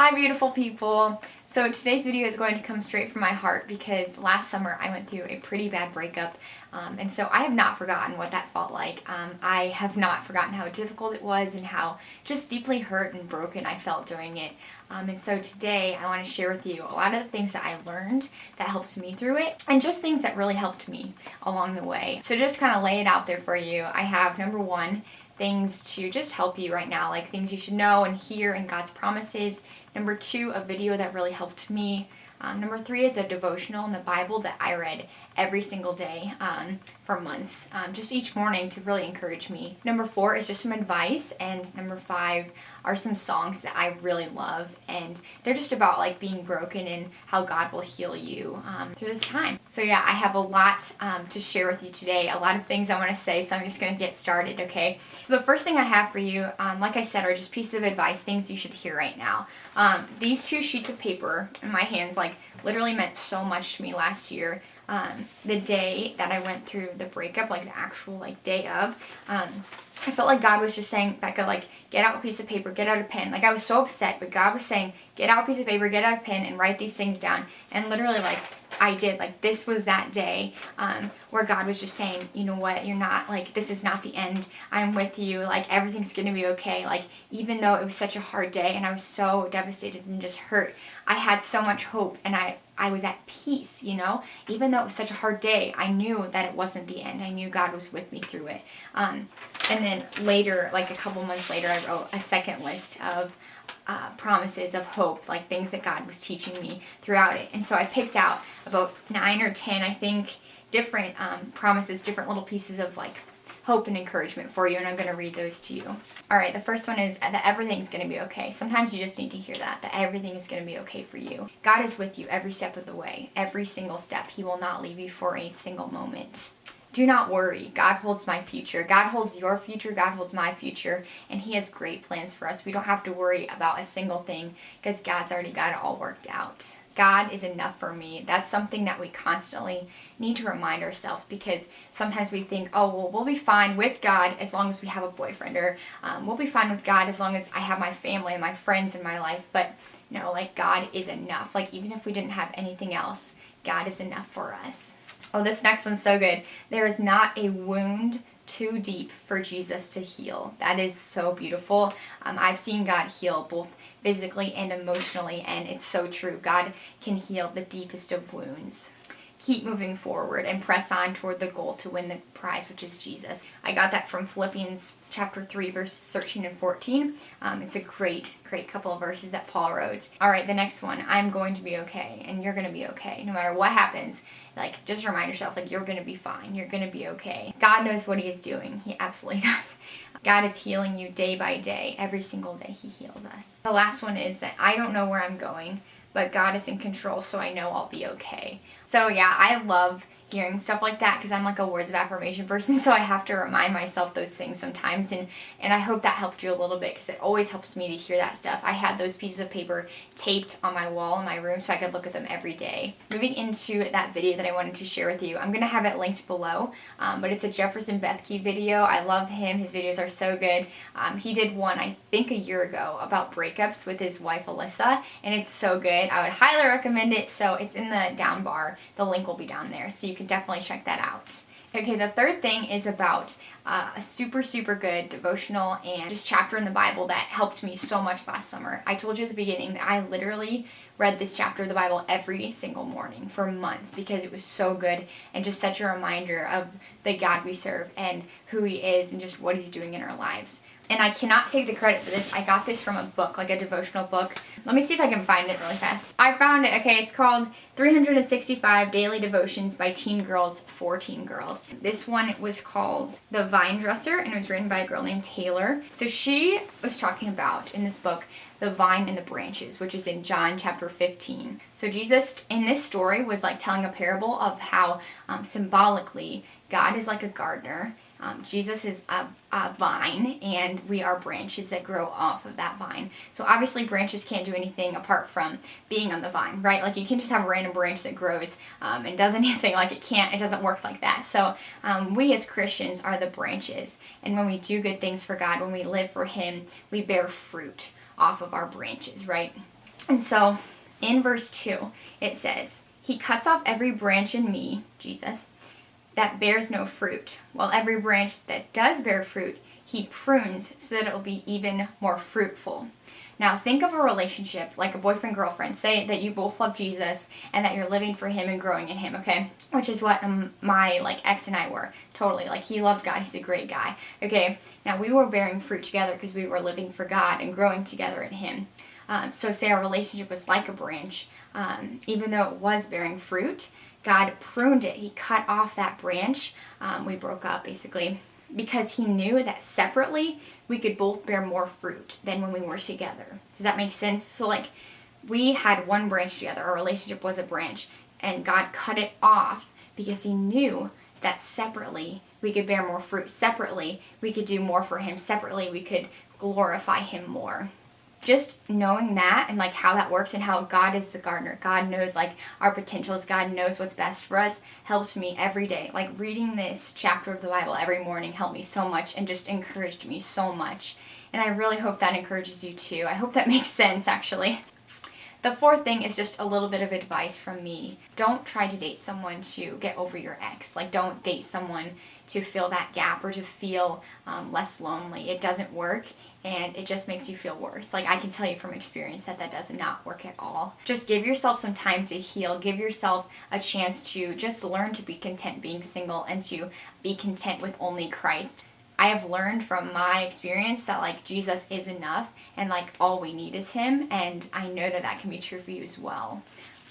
Hi beautiful people! So today's video is going to come straight from my heart because last summer I went through a pretty bad breakup, and so I have not forgotten what that felt like. I have not forgotten how difficult it was and how just deeply hurt and broken I felt during it. And so today I want to share with you a lot of the things that I learned that helped me through it and just things that really helped me along the way. So just kind of lay it out there for you. I have number one, things to just help you right now, like things you should know and hear in God's promises. Number two, a video that really helped me. Number three is a devotional in the Bible that I read every single day for months, just each morning to really encourage me. Number four is just some advice, and number five are some songs that I really love, and they're just about like being broken and how God will heal you through this time. So yeah, I have a lot to share with you today, a lot of things I want to say, so I'm just going to get started, okay? So the first thing I have for you, like I said, are just pieces of advice, things you should hear right now. These two sheets of paper in my hands like literally meant so much to me last year. The day that I went through the breakup, like the actual like day of, I felt like God was just saying, Becca, like, get out a piece of paper, get out a pen. Like, I was so upset, but God was saying, get out a piece of paper, get out a pen, and write these things down. And literally, like, I did. Like, this was that day where God was just saying, you know what, you're not, like, this is not the end. I'm with you. Like, everything's going to be okay. Like, even though it was such a hard day and I was so devastated and just hurt, I had so much hope, and I was at peace, you know? Even though it was such a hard day, I knew that it wasn't the end. I knew God was with me through it. And then later, like a couple months later, I wrote a second list of promises of hope, like things that God was teaching me throughout it. And so I picked out about 9 or 10, I think, different promises, different little pieces of like hope and encouragement for you, and I'm going to read those to you. All right, the first one is that everything's going to be okay. Sometimes you just need to hear that everything is going to be okay for you. God is with you every step of the way, every single step. He will not leave you for a single moment. Do not worry. God holds my future. God holds your future. God holds my future, and He has great plans for us. We don't have to worry about a single thing because God's already got it all worked out. God is enough for me. That's something that we constantly need to remind ourselves, because sometimes we think, oh, well, we'll be fine with God as long as we have a boyfriend, or we'll be fine with God as long as I have my family and my friends in my life. But no, like, God is enough. Like, even if we didn't have anything else, God is enough for us. Oh, this next one's so good. There is not a wound too deep for Jesus to heal. That is so beautiful. I've seen God heal both physically and emotionally, and it's so true. God can heal the deepest of wounds. Keep moving forward and press on toward the goal to win the prize, which is Jesus. I got that from Philippians chapter 3, verses 13 and 14. It's a great couple of verses that Paul wrote. All right, the next one. I'm going to be okay, and you're going to be okay. No matter what happens, like, just remind yourself, like, you're going to be fine. You're going to be okay. God knows what He is doing. He absolutely does. God is healing you day by day. Every single day He heals us. The last one is that I don't know where I'm going, but God is in control, so I know I'll be okay. So yeah, I love hearing stuff like that because I'm like a words of affirmation person, so I have to remind myself those things sometimes, and I hope that helped you a little bit because it always helps me to hear that stuff. I had those pieces of paper taped on my wall in my room so I could look at them every day. Moving into that video that I wanted to share with you, I'm going to have it linked below, but it's a Jefferson Bethke video. I love him. His videos are so good. He did one, I think, a year ago about breakups with his wife Alyssa, and it's so good. I would highly recommend it, so it's in the down bar. The link will be down there, so you can definitely check that out. Okay, the third thing is about a super good devotional and just chapter in the Bible that helped me so much last summer. I told you at the beginning that I literally read this chapter of the Bible every single morning for months because it was so good and just such a reminder of the God we serve and who He is and just what He's doing in our lives. And I cannot take the credit for this. I got this from a book, like a devotional book. Let me see if I can find it really fast. I found it. Okay, it's called 365 Daily Devotions by Teen Girls for Teen Girls. This one was called The Vine Dresser, and it was written by a girl named Taylor. So she was talking about, in this book, the vine and the branches, which is in John chapter 15. So Jesus, in this story, was like telling a parable of how symbolically God is like a gardener. Jesus is a vine, and we are branches that grow off of that vine. So obviously branches can't do anything apart from being on the vine, right? Like, you can't just have a random branch that grows and does anything. Like, it doesn't work like that. So we as Christians are the branches, and when we do good things for God, when we live for Him, we bear fruit off of our branches, right? And so in verse 2, it says, He cuts off every branch in me, Jesus, that bears no fruit, while every branch that does bear fruit, He prunes so that it will be even more fruitful. Now think of a relationship like a boyfriend-girlfriend. Say that you both love Jesus and that you're living for Him and growing in Him, okay? Which is what my ex and I were. Totally. He loved God. He's a great guy. Okay? Now we were bearing fruit together because we were living for God and growing together in Him. So say our relationship was like a branch. Even though it was bearing fruit, God pruned it. He cut off that branch. We broke up, basically, because He knew that separately we could both bear more fruit than when we were together. Does that make sense? So we had one branch together. Our relationship was a branch, and God cut it off because He knew that separately we could bear more fruit. Separately we could do more for Him. Separately we could glorify Him more. Just knowing that and how that works and how God is the gardener. God knows our potentials. God knows what's best for us helps me every day. Reading this chapter of the Bible every morning helped me so much and just encouraged me so much. And I really hope that encourages you too. I hope that makes sense, actually. The fourth thing is just a little bit of advice from me. Don't try to date someone to get over your ex. Don't date someone to fill that gap or to feel less lonely. It doesn't work, and it just makes you feel worse. I can tell you from experience that does not work at all. Just give yourself some time to heal. Give yourself a chance to just learn to be content being single and to be content with only Christ. I have learned from my experience that Jesus is enough and all we need is Him, and I know that can be true for you as well.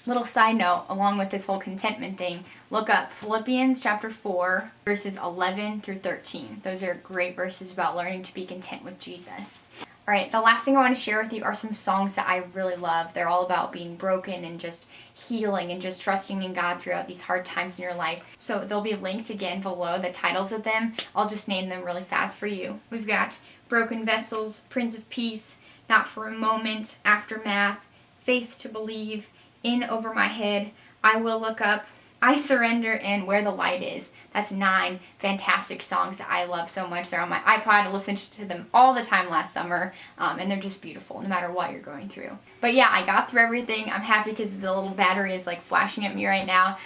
Little side note, along with this whole contentment thing, look up Philippians chapter 4, verses 11 through 13. Those are great verses about learning to be content with Jesus. Alright, the last thing I want to share with you are some songs that I really love. They're all about being broken and just healing and just trusting in God throughout these hard times in your life. So they'll be linked again below, the titles of them. I'll just name them really fast for you. We've got Broken Vessels, Prince of Peace, Not for a Moment, Aftermath, Faith to Believe, In Over My Head, I Will Look Up, I Surrender, and Where the Light Is. That's 9 fantastic songs that I love so much. They're on my iPod. I listened to them all the time last summer, and they're just beautiful no matter what you're going through. But yeah, I got through everything. I'm happy because the little battery is flashing at me right now,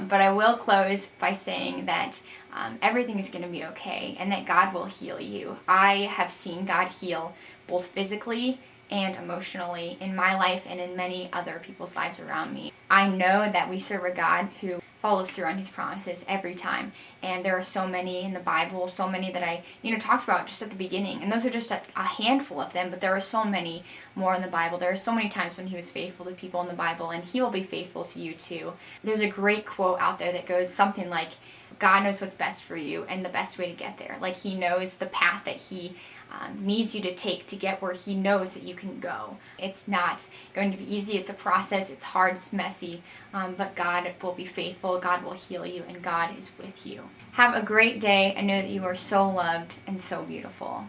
but I will close by saying that everything is going to be okay and that God will heal you. I have seen God heal both physically and emotionally in my life and in many other people's lives around me. I know that we serve a God who follows through on His promises every time, and there are so many in the Bible, so many that I talked about just at the beginning, and those are just a handful of them, but there are so many more in the Bible. There are so many times when He was faithful to people in the Bible, and He will be faithful to you too. There's a great quote out there that goes something like, God knows what's best for you and the best way to get there. He knows the path that He needs you to take to get where He knows that you can go. It's not going to be easy. It's a process. It's hard. It's messy. But God will be faithful. God will heal you, and God is with you. Have a great day. I know that you are so loved and so beautiful.